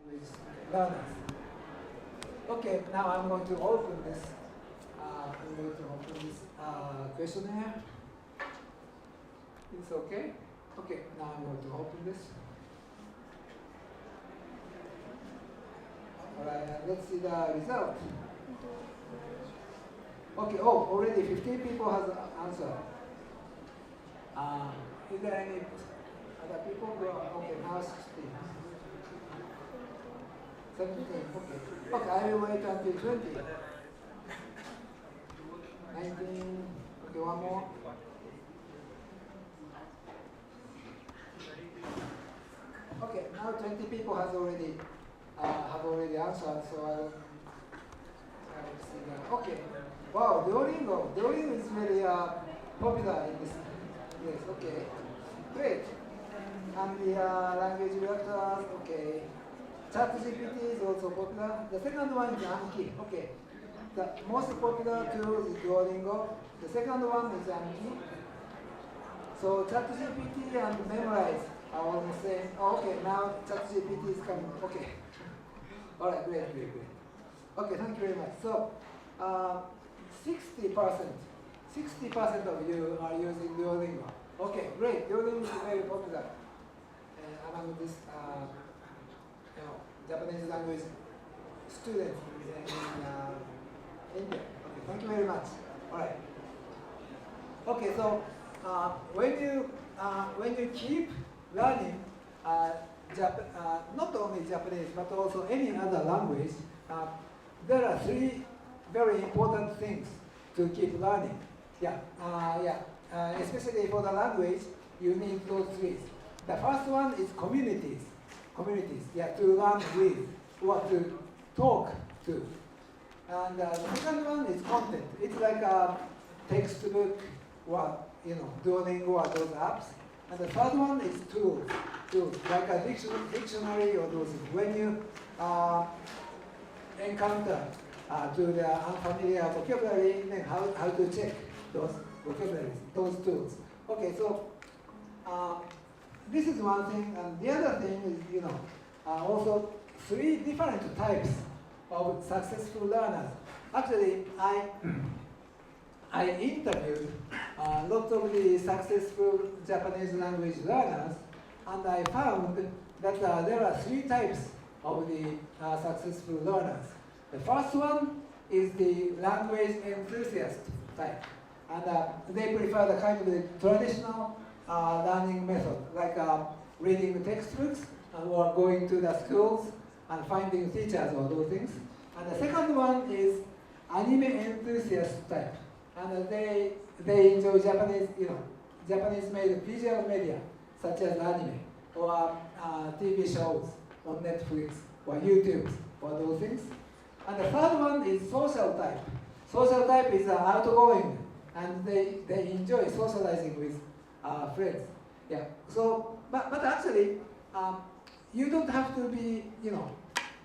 with learners. Okay, now I'm going to open this. Questionnaire. It's okay? Okay, now I'm going to open this. Alright, let's see the result. Okay, oh, already 15 people has answered. Is there any other people? Okay, now 16. 17, okay. Okay, I will wait until 20. 19, okay, one more. Okay, now 20 people have already answered, so I will see that. Okay, wow, Duolingo is very popular in this place. Okay, great. And the language reactors, okay. ChatGPT is also popular. The second one is Anki. Okay, the most popular tool is Duolingo. The second one is Anki. So ChatGPT and Memrise are all the same. Oh, okay, now ChatGPT is coming. Okay. All right, great. Okay, thank you very much. So 60% of you are using Duolingo. Okay, great. Duolingo is very popular among this Japanese language students in India. Okay, thank you very much. All right. Okay, so when you keep learning not only Japanese but also any other language, there are three very important things to keep learning. Especially for the language, you need those three. The first one is communities, to learn with or to talk to. And the second one is content. It's like a textbook or Duolingo or those apps. And the third one is tools like a dictionary or those. When you encounter to the unfamiliar vocabulary, then how to check those vocabularies, those tools. Okay, so this is one thing, and the other thing is also three different types of successful learners. Actually, I interviewed lots of the successful Japanese language learners, and I found that there are three types of the successful learners. The first one is the language enthusiast type, and they prefer the kind of the traditional learning method, like reading textbooks or going to the schools and finding teachers or those things. And the second one is anime enthusiast type, and they enjoy Japanese-made visual media such as anime or TV shows on Netflix or YouTube or those things. And the third one is social type. Social type is outgoing, and they enjoy socializing with friends. Yeah. So, but actually, you don't have to be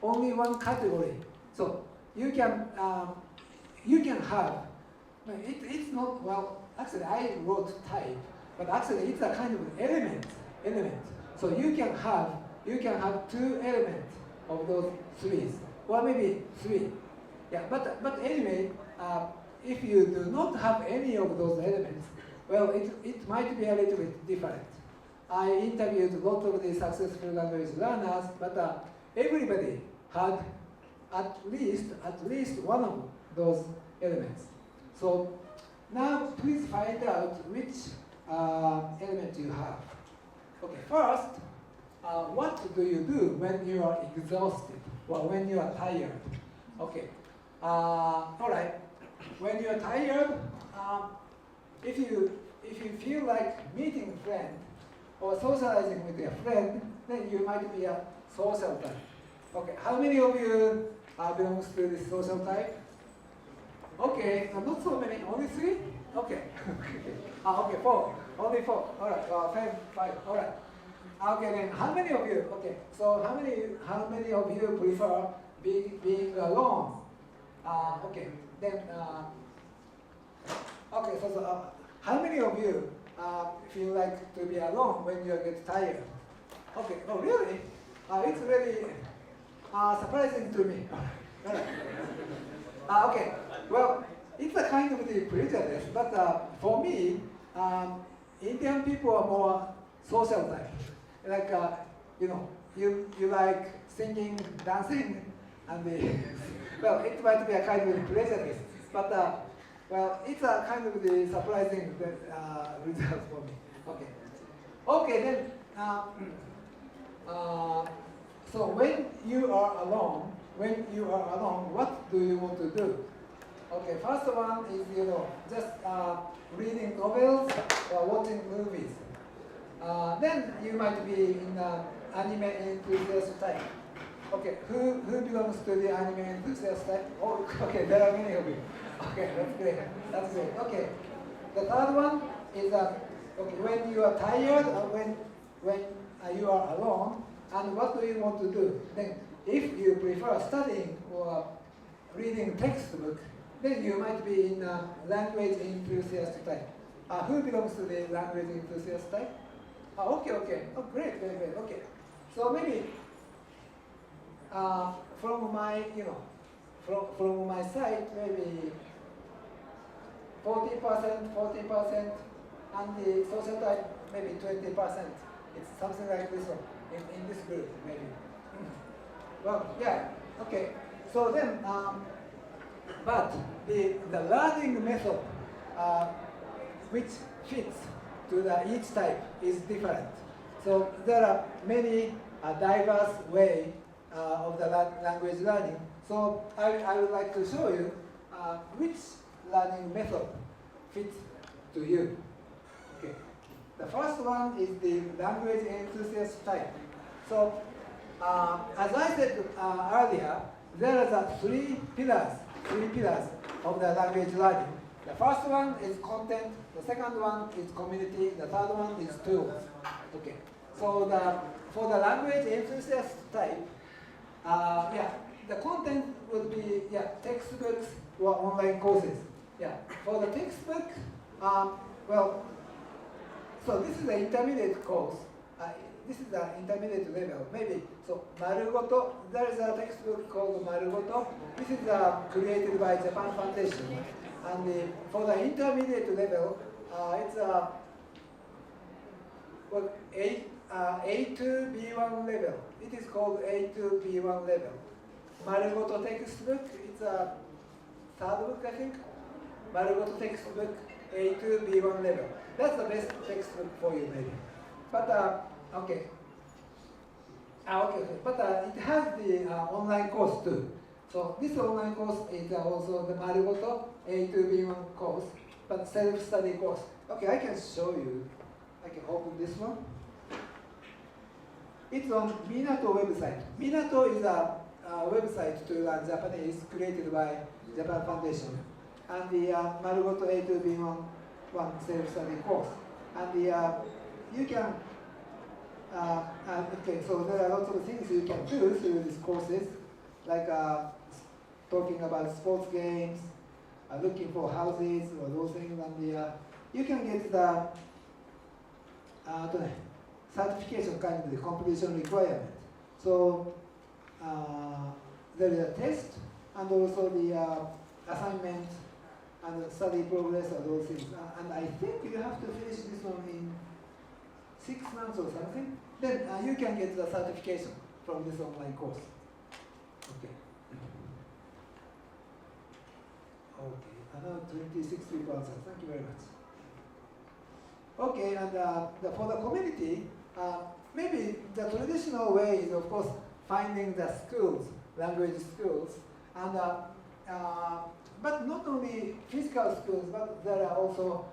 only one category. So you can have. It's not well. Actually, I wrote type, but actually it's a kind of element. So you can have two elements of those threes, or maybe three. Yeah. But anyway, if you do not have any of those elements, well, it might be a little bit different. I interviewed a lot of the successful language learners, but everybody had at least one of those elements. So now please find out which element you have. Okay, first, what do you do when you are exhausted or when you are tired? Okay, all right. When you are tired, if you feel like meeting a friend or socializing with your friend, then you might be a social type. Okay, how many of you belongs to this social type? Okay, not so many, only three? Okay. Okay, four, only four. All right, five, all right. Okay, then how many of you? Okay, so how many of you prefer being alone? Okay, then okay, so how many of you feel like to be alone when you get tired? Okay, oh really? It's really surprising to me. Okay, well, it's a kind of the prejudice, but for me, Indian people are more social type. Like, you like singing, dancing, and well, it might be a kind of prejudice, but well, it's a kind of the surprising result for me. Okay. Okay, then, so when you are alone, what do you want to do? Okay, first one is, just reading novels or watching movies. Then you might be in anime enthusiast type. Okay, who belongs to the anime enthusiast type? Oh, okay, there are many of you. Okay, that's great. That's great. Okay, the third one is okay, when you are tired or when you are alone, and what do you want to do? Then, if you prefer studying or reading textbook, then you might be in language enthusiast type. Who belongs to the language enthusiast type? Okay. Oh, great. Okay. So maybe from my, from my side, maybe 40%, and the social type maybe 20%. It's something like this one in this group maybe. Well, yeah. Okay. So then, but the learning method which fits to each type is different. So there are many diverse way of the language learning. So I would like to show you which learning method fits to you. Okay. The first one is the language enthusiast type. So as I said earlier, there are three pillars of the language learning. The first one is content, the second one is community, the third one is tools. Okay. So for the language enthusiast type, the content would be textbooks or online courses. Yeah. For the textbook, well, so this is the intermediate course. This is the intermediate level, maybe. So Marugoto, there is a textbook called Marugoto. This is created by Japan Foundation. And for the intermediate level, it's A to B1 level. It is called A to B1 level. Marugoto textbook, it's a third book, I think. Marugoto textbook, A to B1 level. That's the best textbook for you, maybe. But okay. But it has the online course too. So this online course is also the Marugoto A to B1 course, but self-study course. Okay, I can show you. I can open this one. It's on Minato website. Minato is a website to learn Japanese created by Japan Foundation. And the Marugoto A to B1 self-study course. And you can, okay, so there are lots of things you can do through these courses, like talking about sports games, looking for houses or those things, and you can get the certification kind of the completion requirement. So there is a test and also the assignment and the study progress or those things. And I think you have to finish this one in 6 months or something. Then you can get the certification from this online course. Okay. Okay, another 26 people answered. Thank you very much. Okay, and for the community, maybe the traditional way is, of course, finding the schools, language schools, and but not only physical schools, but there are also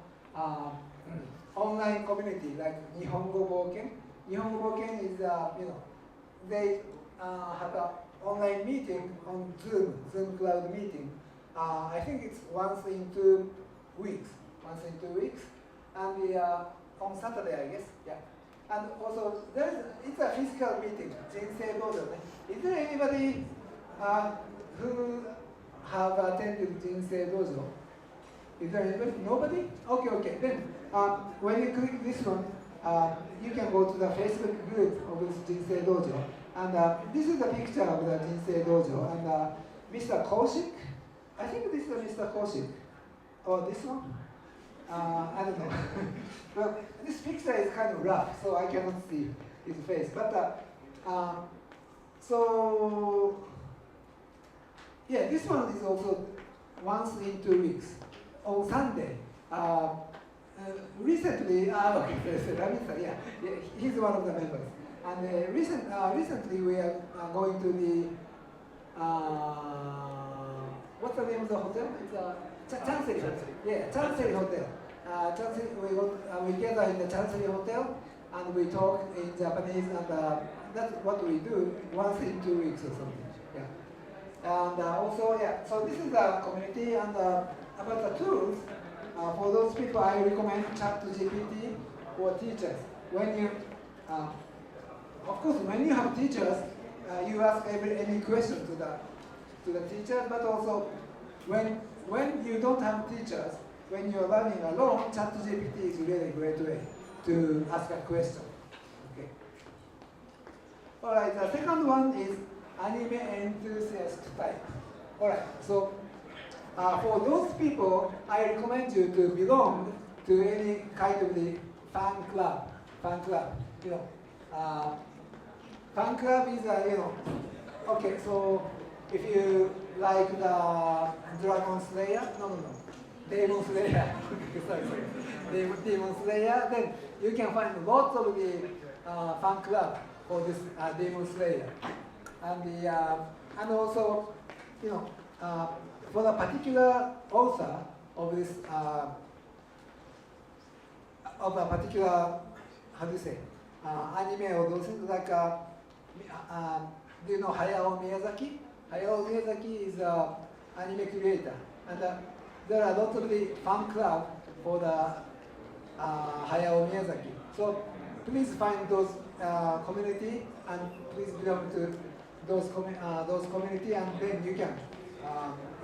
online community like Nihongo Boken. Nihongo Boken is, they have an online meeting on Zoom cloud meeting. I think it's once in 2 weeks, and on Saturday, I guess, yeah. And also, it's a physical meeting, Jinsei Dojo. Is there anybody who have attended Jinsei Dojo? Is there anybody? Nobody? Okay. Then, when you click this one, you can go to the Facebook group of this Jinsei Dojo. And this is the picture of the Jinsei Dojo. And Mr. Kaushik, I think this is Mr. Kaushik. Or this one? I don't know. Well, this picture is kind of rough, so I cannot see his face. But so yeah, this one is also once in 2 weeks on Sunday. Recently, yeah, he's one of the members. And recently we are going to the what's the name of the hotel? It's Chancery Hotel. Yeah, Chancery Hotel. We gather in the Chancery Hotel and we talk in Japanese, and that's what we do once in 2 weeks or something. Yeah. And also, yeah. So this is the community, and about the tools. For those people, I recommend ChatGPT for teachers. When you, of course, when you have teachers, you ask any question to the teacher. But also, when you don't have teachers, when you're learning alone, ChatGPT is really a great way to ask a question. Okay. All right. The second one is anime enthusiast type. All right. So. For those people, I recommend you to belong to any kind of the fan club. Fan club, you know. Fan club is okay. So if you like the Dragon Slayer, no, Demon Slayer. sorry. Demon Slayer. Then you can find lots of the fan club for this Demon Slayer, and also, you know. For the particular author of this, of a particular, how do you say, anime or those things, like, do you know Hayao Miyazaki? Hayao Miyazaki is an anime creator, and there are lots of the fan club for the Hayao Miyazaki. So please find those community, and please belong to those community, and then you can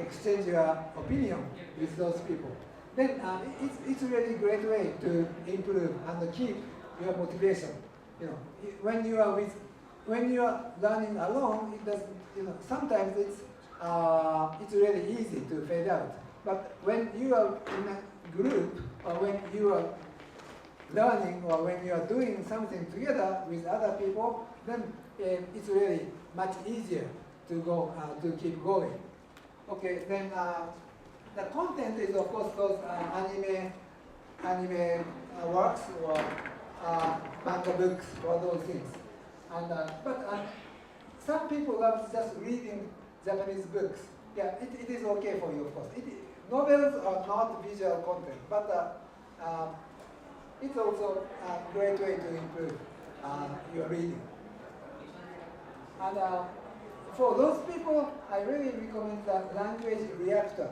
exchange your opinion with those people. Then it's really a great way to improve and keep your motivation. You know, when you are learning alone, it does. You know, sometimes it's really easy to fade out. But when you are in a group, or when you are learning, or when you are doing something together with other people, then it's really much easier to go to keep going. Okay, then the content is of course those anime works or manga books or those things. And but some people love just reading Japanese books. Yeah, it is okay for you, of course. Novels are not visual content, but it's also a great way to improve your reading. And for those people, I really recommend the Language Reactor.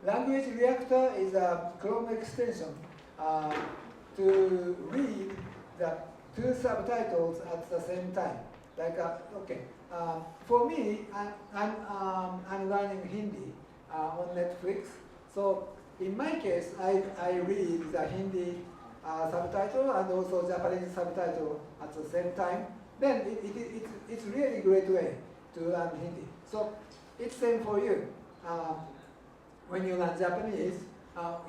Language Reactor is a Chrome extension to read the 2 subtitles at the same time. Like, okay, for me, I'm learning Hindi on Netflix. So in my case, I read the Hindi subtitle and also Japanese subtitle at the same time. Then it's really a great way to learn Hindi. So it's same for you. When you learn Japanese,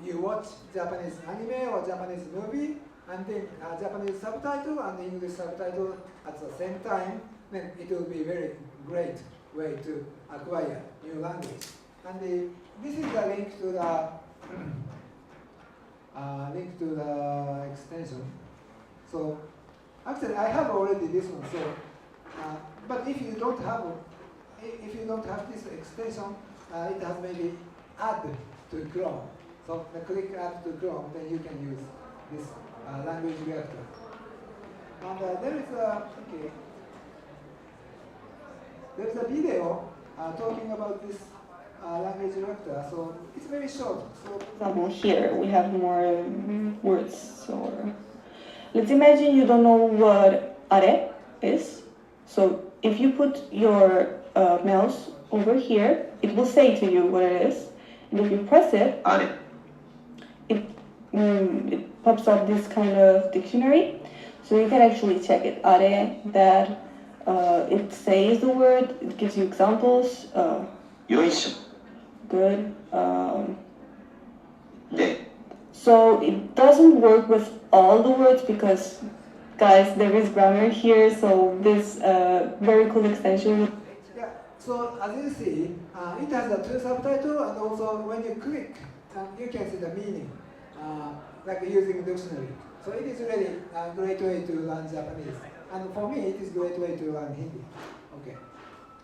you watch Japanese anime or Japanese movie, and then Japanese subtitle and English subtitle at the same time, then it will be a very great way to acquire new language. And this is the link to the extension. So actually, I have already this one. So, but if you don't have this extension, it has maybe add to Chrome. So click add to Chrome, then you can use this language reactor. And there's a video talking about this language reactor. So it's very short. So here we have more words. Or let's imagine you don't know what are is. So if you put your mouse over here, it will say to you what it is. And if you press it, it pops up this kind of dictionary. So you can actually check it. Are, that it says the word, it gives you examples. よいし Good. ょ。で、 So it doesn't work with all the words because, guys, there is grammar here. So this very cool extension. Yeah, so as you see, it has a two subtitle, and also when you click, you can see the meaning, like using dictionary. So it is really a great way to learn Japanese. And for me, it is a great way to learn Hindi. Okay.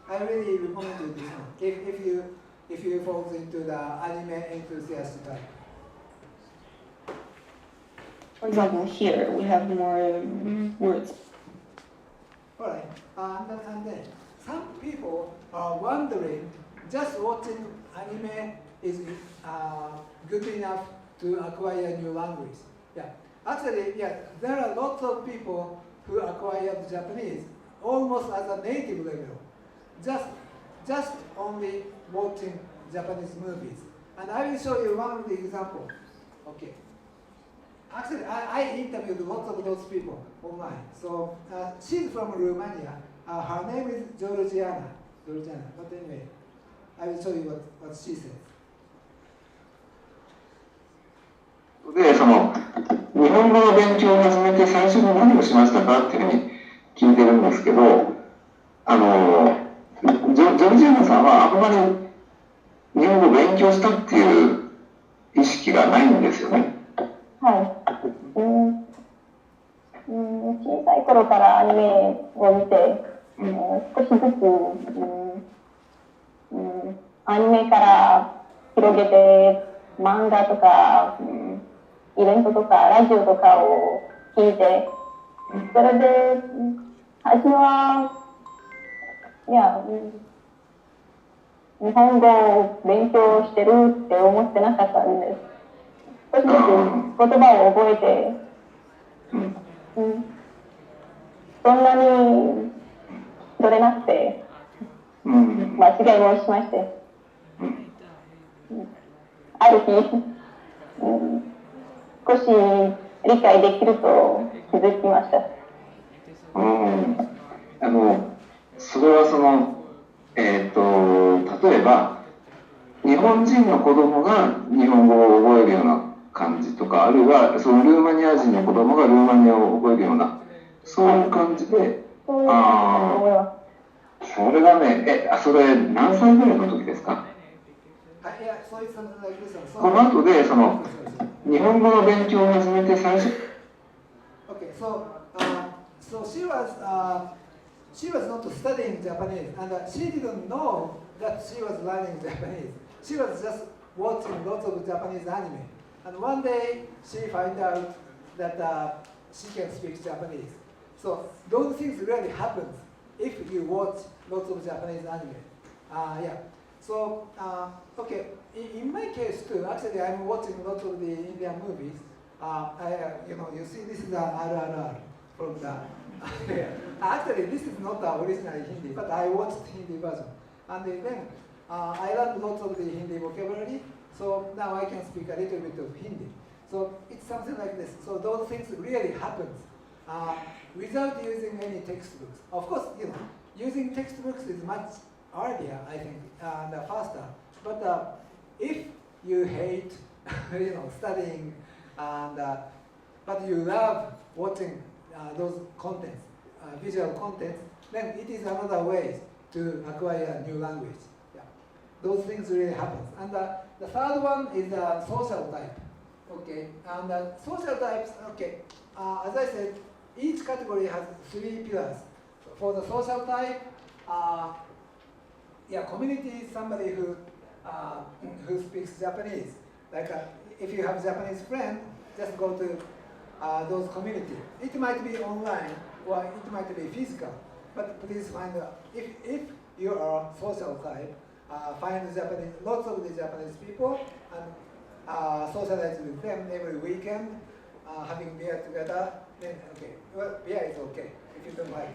I really recommend you this one, if you fall into the anime enthusiast type. For example, here we have more words. Alright, and then some people are wondering, just watching anime is good enough to acquire new language. Yeah, actually, yeah, there are lots of people who acquired Japanese almost as a native level, just only watching Japanese movies. And I will show you one example. Okay. Actually, I interviewed lots of those people online. So she's from Romania. Her name is Georgiana. But anyway, I will show you what she says. で、日本語の勉強を始めて最初に何をしましたかっていうふうに聞いてるんですけど、ジョルジアナさんはあんまり日本語を勉強したっていう意識がないんですよね。はい。小さい頃からアニメを見て、少しずつ、アニメから広げて漫画とか、イベントとかラジオとかを聞いて、それで初めはいや、日本語を勉強してるって思ってなかったんです。少しずつ言葉を覚えて、そんなに取れなくて、間違いをしまして、ある日、少し理解できると気づきました。それは例えば日本人の子供が日本語を覚えるような感じとか、あるいはそのルーマニア人の子供がルーマニアを覚えるような、そういう感じで、それがね、それ何歳ぐらいの時ですか？この後で日本語の勉強を始めて最初。Okay, so she was not studying Japanese, and she didn't know that she was learning Japanese. She was just watching lots of Japanese anime. And one day, she found out that she can speak Japanese. So those things really happen if you watch lots of Japanese anime. Yeah. So, okay, in my case too, actually I'm watching lots of the Indian movies. You see this is the RRR from the... Actually, this is not the original Hindi, but I watched Hindi version. And then I learned lots of the Hindi vocabulary, so now I can speak a little bit of Hindi. So it's something like this. So those things really happen without using any textbooks. Of course, using textbooks is much earlier, I think, and faster. But if you hate, studying, and but you love watching those contents, visual contents, then it is another way to acquire a new language. Yeah. Those things really happen. And the third one is the social type. Okay, and social types, okay, as I said, each category has 3 pillars. For the social type, community is somebody who speaks Japanese. Like if you have Japanese friend, just go to those community. It might be online or it might be physical, but please find if you are social type, find Japanese, lots of the Japanese people and socialize with them every weekend, having beer together. Then okay, well, beer is okay if you don't like.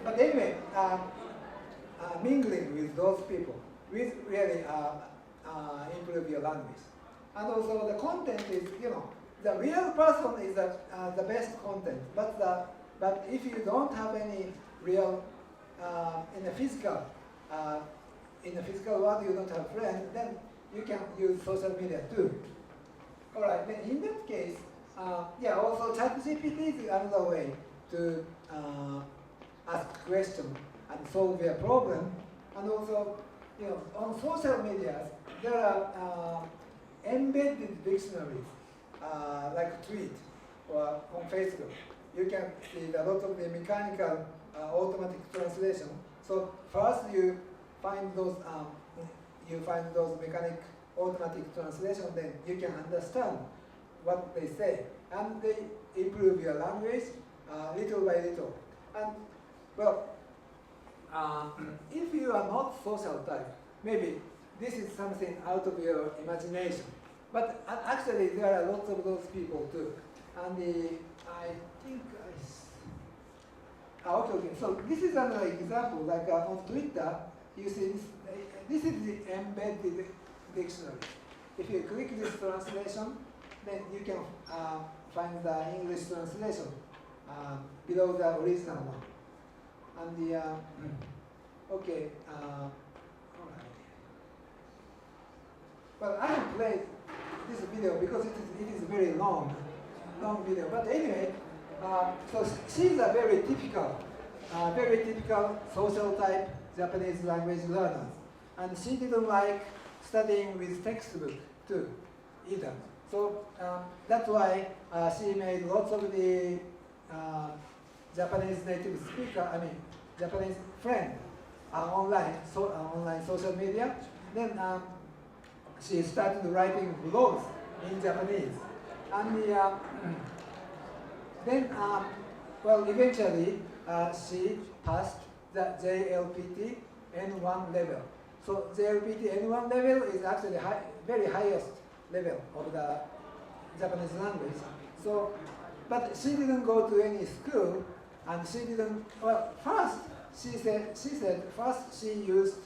But anyway, mingling with those people will really improve your language. And also the content is, the real person is the best content, but if you don't have any real in the physical world, you don't have friends, then you can use social media too. All right, then in that case, yeah, also ChatGPT is another way to ask questions and solve their problem. And also, on social media, there are embedded dictionaries, like Tweet or on Facebook. You can see a lot of the mechanical automatic translation. So first you find those mechanic automatic translation, then you can understand what they say, and they improve your language little by little. And well, if you are not social type, maybe this is something out of your imagination. But actually, there are lots of those people too. And I think okay. So this is another example. Like on Twitter, you see this is the embedded dictionary. If you click this translation, then you can find the English translation below the original one. And the okay, all right. Well, I have played this video because it is very long video. But anyway, so she's a very typical social type Japanese language learner, and she didn't like studying with textbook too, either. So that's why she made lots of the Japanese native speaker, Japanese friend online social media. Then she started writing blogs in Japanese. And then, well, eventually she passed the JLPT N1 level. So JLPT N1 level is actually very highest level of the Japanese language. So, but she didn't go to any school, and she didn't. Well, first she said first she used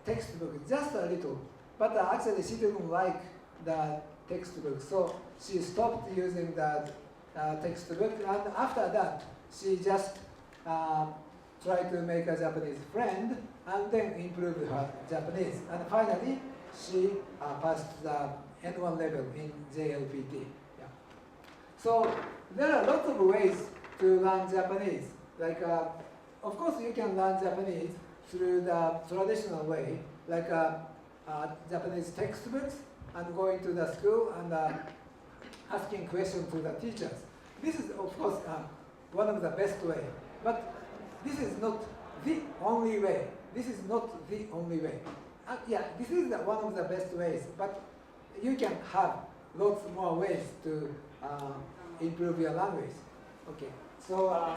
textbook just a little, but actually she didn't like the textbook, so she stopped using the textbook, and after that she just tried to make a Japanese friend and then improve her Japanese, and finally she passed the N1 level in JLPT. Yeah. So there are lots of ways to learn Japanese. Like, of course, you can learn Japanese through the traditional way, like Japanese textbooks and going to the school and asking questions to the teachers. This is, of course, one of the best way. But this is not the only way. This is not the only way. Yeah, this is one of the best ways, but you can have lots more ways to improve your language. Okay, so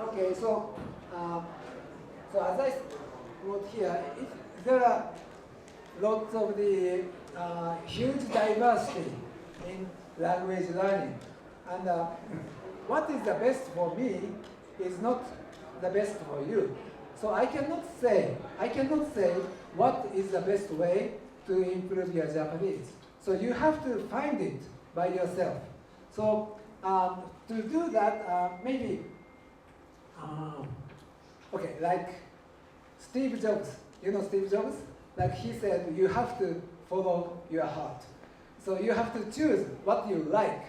okay, so as I wrote here, there are lots of the huge diversity in language learning, and what is the best for me is not the best for you. So I cannot say what is the best way to improve your Japanese. So you have to find it by yourself. So to do that, maybe okay, like Steve Jobs. You know Steve Jobs? Like he said, you have to follow your heart. So you have to choose what you like.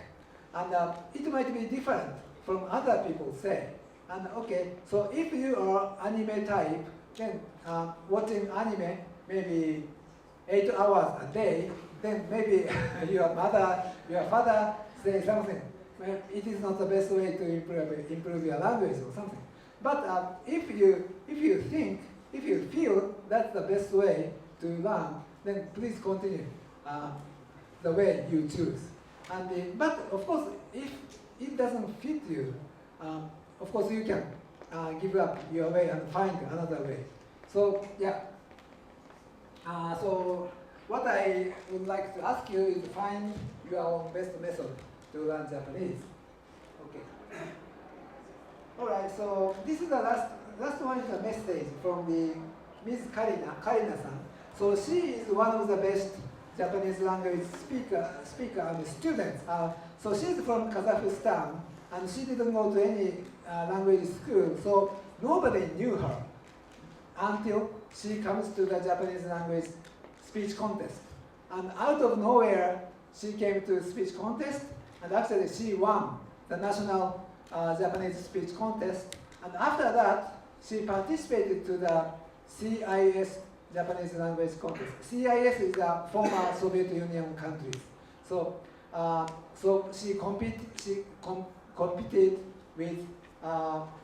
And it might be different from other people say. And okay, so if you are anime type, then watching anime maybe 8 hours a day, then maybe your father say something. Well, it is not the best way to improve your language or something. But if you feel that's the best way to learn, then please continue the way you choose. And but of course, if it doesn't fit you, of course you can give up your way and find another way. So yeah. So what I would like to ask you is to find your own best method to learn Japanese. Okay. All right. So this is the last last one is a message from the Ms. Karina-san. So she is one of the best Japanese language speaker and students. So she's from Kazakhstan, and she didn't go to any language school, so nobody knew her until she comes to the Japanese language speech contest. And out of nowhere, she came to speech contest, and actually she won the national Japanese speech contest. And after that, she participated to the CIS Japanese language contest. CIS is the former Soviet Union countries. So, she competed with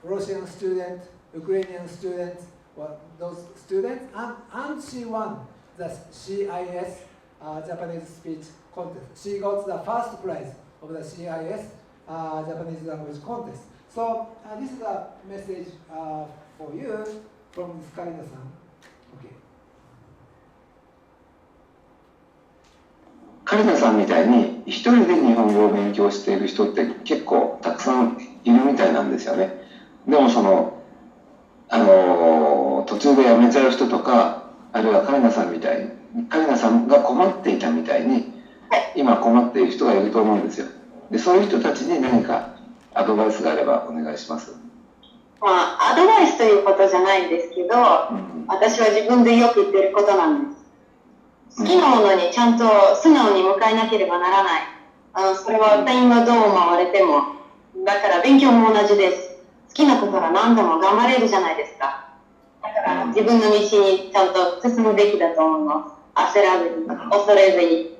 Russian students, Ukrainian students, well, those students, and she won the CIS Japanese speech contest. She got the first prize of the CIS Japanese language contest. So this is a message for you from Karina-san. Okay. カリナさんみたいに一人で日本語を勉強している人って結構たくさんいるみたいなんですよね。でも途中で辞めちゃう人とか、あるいはカリナさんみたいに、カリナさんが困っていたみたいに、今困っている人がいると思うんですよ。で、そういう人たちに何かアドバイスがあればお願いします。まあ、アドバイスということじゃないんですけど、私は自分でよく言ってることなんです。好きなものにちゃんと素直に向かえなければならない。それは他人がどう思われても。だから勉強も同じです。好きなことは何でも頑張れるじゃないですか。だから自分の道にちゃんと進むべきだと思います。焦らずに、恐れずに。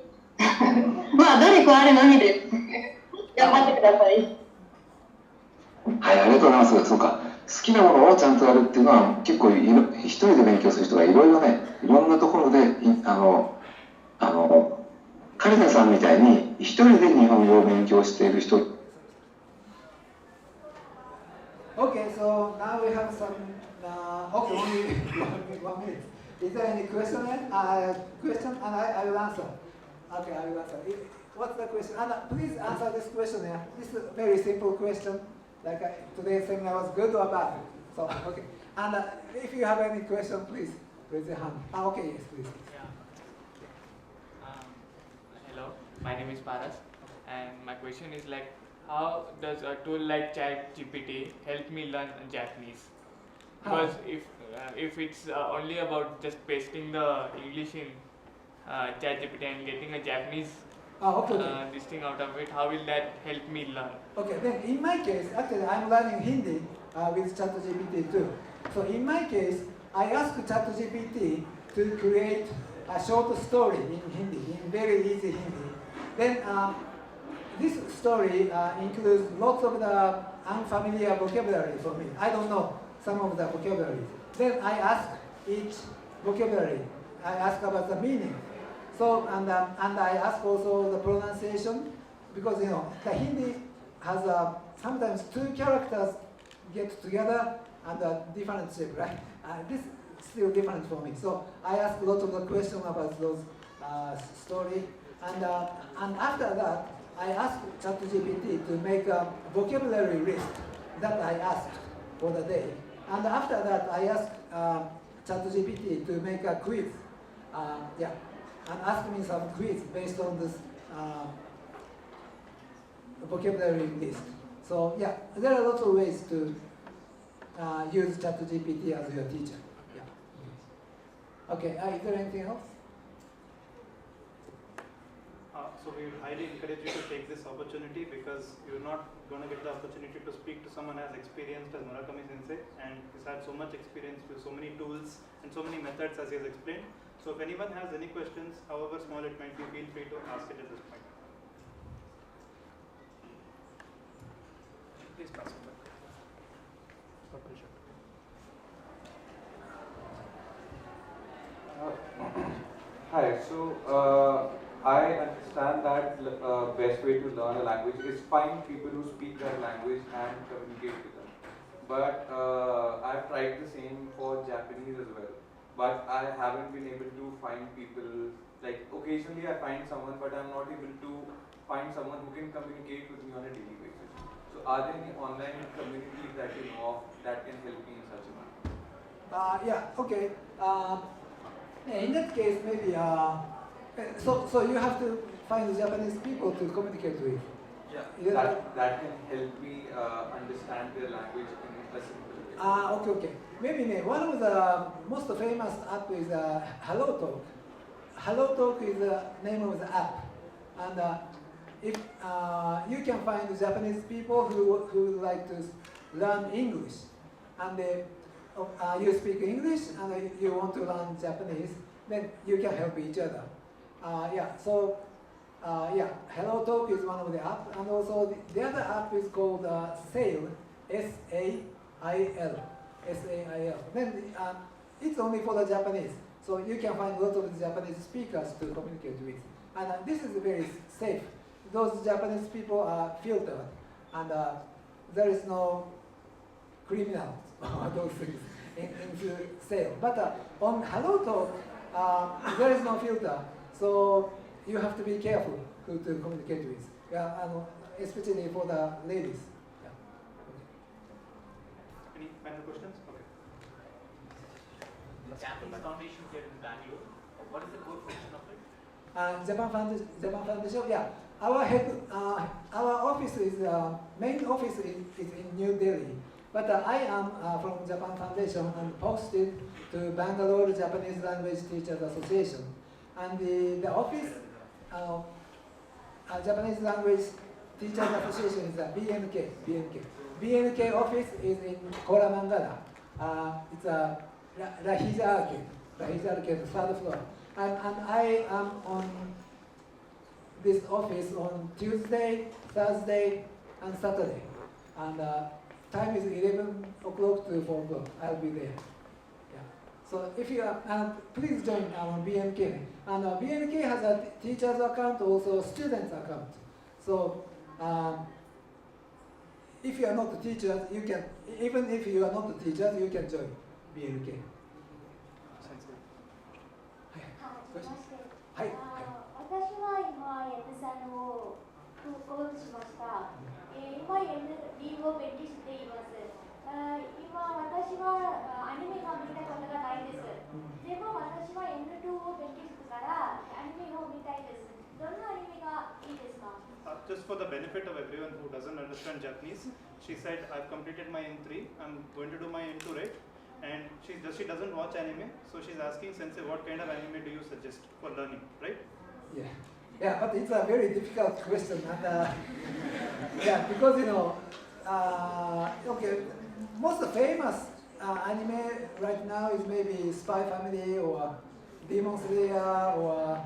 まあ、努力あるのみです。頑張ってください。はい、ありがとうございます。そうか。好きなものをちゃんとやるっていうのは結構一人で勉強する人がいろいろね、いろんなところでカリナさんみたいに一人で日本語を勉強している人。Okay, so now we have some. Okay, only 1 minute. Is there any question? Question, and I will answer. Okay, I will answer. What's the question? And please answer this question. This is a very simple question. Like today's seminar was good or bad? So okay. And if you have any question, please raise your hand. Okay, yes, please. Yeah. Hello, my name is Paras, and my question is like, how does a tool like ChatGPT help me learn Japanese? Because if it's only about just pasting the English in ChatGPT and getting a Japanese this thing out of it, how will that help me learn? Okay, then in my case, actually I'm learning Hindi with ChatGPT too. So in my case, I asked ChatGPT to create a short story in Hindi, in very easy Hindi. Then this story includes lots of the unfamiliar vocabulary for me. I don't know some of the vocabulary. Then I ask each vocabulary. I ask about the meaning. So and I ask also the pronunciation, because the Hindi has sometimes two characters get together and a different shape, right? This is still different for me. So I ask a lot of the questions about those story, and after that I ask ChatGPT to make a vocabulary list that I asked for the day, and after that I ask ChatGPT to make a quiz. And ask me some quiz based on this vocabulary list. So yeah, there are lots of ways to use ChatGPT as your teacher. Yeah. Okay. Is there anything else? So we would highly encourage you to take this opportunity, because you're not going to get the opportunity to speak to someone as experienced as Murakami Sensei, and he's had so much experience with so many tools and so many methods as he has explained. So if anyone has any questions, however small it might be, feel free to ask it at this point. Please pass it back. Hi, so I understand that best way to learn a language is find people who speak that language and communicate with them. But I've tried the same for Japanese as well. But I haven't been able to find people, like occasionally I find someone, but I'm not able to find someone who can communicate with me on a daily basis. So So are there any online communities that you know of that can help me in such a manner? Yeah, okay. In that case, maybe, so you have to find Japanese people to communicate with. Yeah, that can help me understand their language in a simple way. Okay. Maybe one of the most famous app is Hello Talk. Hello Talk is the name of the app. And if you can find Japanese people who like to learn English, and you speak English and you want to learn Japanese, then you can help each other. Hello Talk is one of the apps, and also the other app is called Sail, S-A-I-L. Then it's only for the Japanese, so you can find lots of Japanese speakers to communicate with. And this is very safe. Those Japanese people are filtered, and there is no criminals or those things into sale. But on Hello Talk, there is no filter, so you have to be careful who to communicate with. Especially for the ladies. Yeah. Any final questions? Okay. Japanese Foundation here in Bangalore. What is the core function of it? Japan Foundation, yeah. Our office is, main office is in New Delhi. But I am from Japan Foundation and posted to Bangalore Japanese Language Teachers Association. And the office, Japanese Language Teachers Association is BNK. BNK office is in Koramangala. It's a Rahija Arcade, third floor. And I am on this office on Tuesday, Thursday, and Saturday. And time is 11 o'clock to 4 o'clock. I'll be there. Yeah. So if you are, please join BNK. And BNK has a teacher's account, also student's account. So if you are not a teacher, you can, even if you are not a teacher, you can join BNK.はい。私は今、Nさんをコールしました。今、N を勉強しています。今、私はアニメが見たことがないです。でも、私は N2 を勉強するから、アニメを見たいです。どんなアニメがいいですか？ Just for the benefit of everyone who doesn't understand Japanese, she said, I've completed my N3, I'm going to do my N2, right? And she doesn't watch anime, so she's asking Sensei, what kind of anime do you suggest for learning, right? Yeah, but it's a very difficult question. And, because okay, most famous anime right now is maybe Spy Family or Demon Slayer or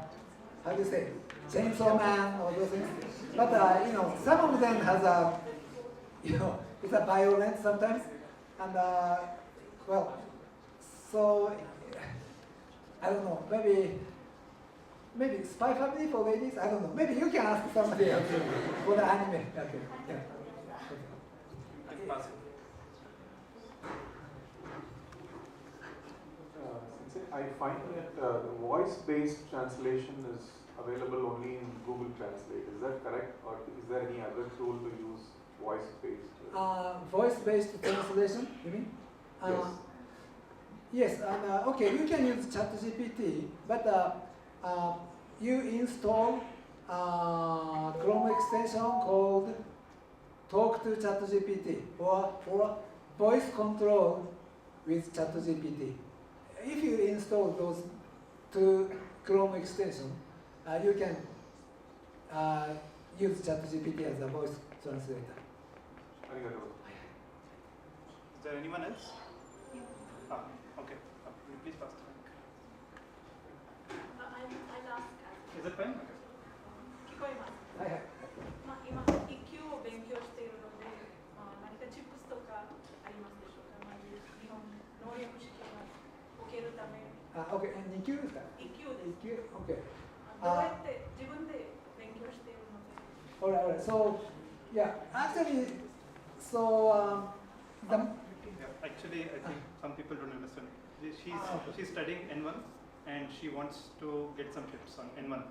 how do you say, Chainsaw Man or those things. But some of them has a, it's a violent sometimes, and well, so I don't know, maybe Spy Family for ladies, I don't know. Maybe you can ask somebody else for the anime. Okay. Yeah. I find that the voice-based translation is available only in Google Translate. Is that correct, or is there any other tool to use voice-based? Voice-based translation, you mean? Yes. Yes, and okay, you can use ChatGPT, but you install Chrome extension called Talk to ChatGPT or voice control with ChatGPT. If you install those two Chrome extension, you can use ChatGPT as a voice translator. Is there anyone else? Okay. Please pass the mic. I'll ask. Is it fine? 聞こえます。はいはい。今、1級を勉強しているので、何かチップスとかありますでしょうか？日本能力試験を受けるため。OK、2級ですか？ 1級です。1級 OK。どうやって自分で勉強しているので。Alright. So, yeah, actually, so actually, I think some people don't understand. She's studying N1 and she wants to get some tips on N1,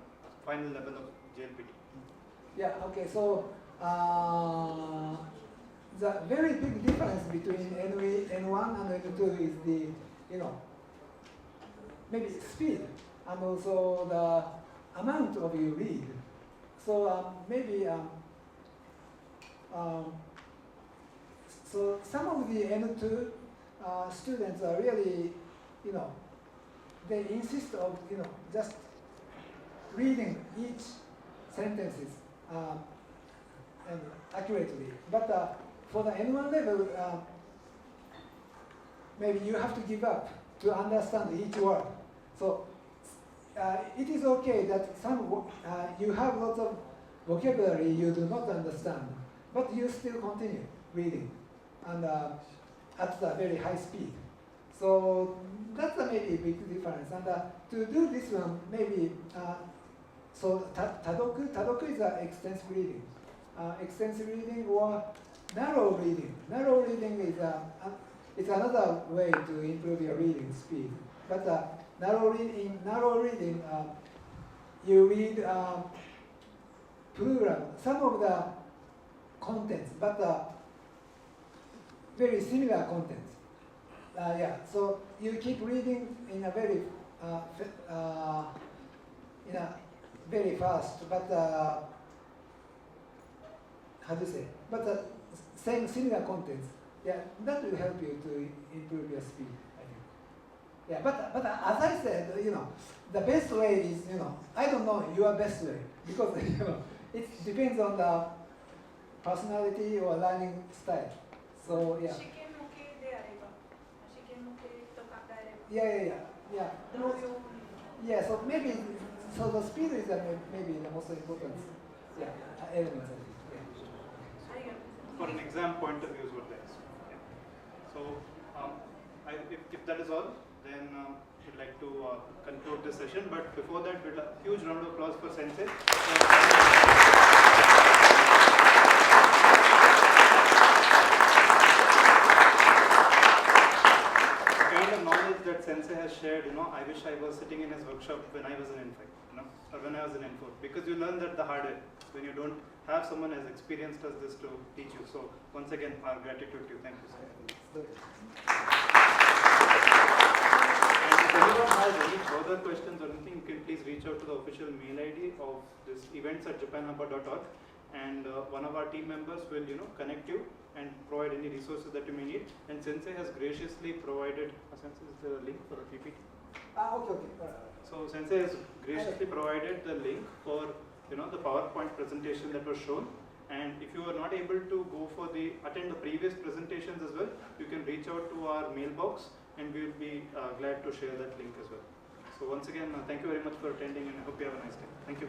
final level of JLPT. Yeah, okay, so the very big difference between N1 and N2 is the, maybe speed and also the amount of you read. So maybe so some of the N2 students are really, they insist of, just reading each sentences and accurately. But for the N1 level, maybe you have to give up to understand each word. So it is okay that you have lots of vocabulary you do not understand, but you still continue reading and at a very high speed. So that's maybe a big difference. And to do this one, maybe so tadoku is extensive reading. Extensive reading or narrow reading. Narrow reading is it's another way to improve your reading speed. But narrow reading, you read plural, some of the contents, but very similar contents. So you keep reading in a very very fast, but how do you say? But same similar contents. Yeah, that will help you to improve your speed, I think. Yeah, but as I said, the best way is, I don't know your best way because it depends on the personality or learning style. So yeah. Yeah. Yeah. So maybe the speed is maybe the most important element. For an exam point of view is what that is. Yeah. So if that is all, then we'd like to conclude this session. But before that, we'd a huge round of applause for Sensei. Knowledge that Sensei has shared, I wish I was sitting in his workshop when I was an N5, or when I was an N4, because you learn that the hard way when you don't have someone as experienced as this to teach you. So once again, our gratitude to you. Thank you, sir. And if anyone has any further questions or anything, you can please reach out to the official mail ID of this events@japanhabba.org, and one of our team members will connect you and provide any resources that you may need. And Sensei has graciously provided Sensei is the link for a PPT. Okay. So Sensei has graciously provided the link for the PowerPoint presentation that was shown. And if you are not able to go for attend the previous presentations as well, you can reach out to our mailbox and we will be glad to share that link as well. So once again, thank you very much for attending and I hope you have a nice day. Thank you.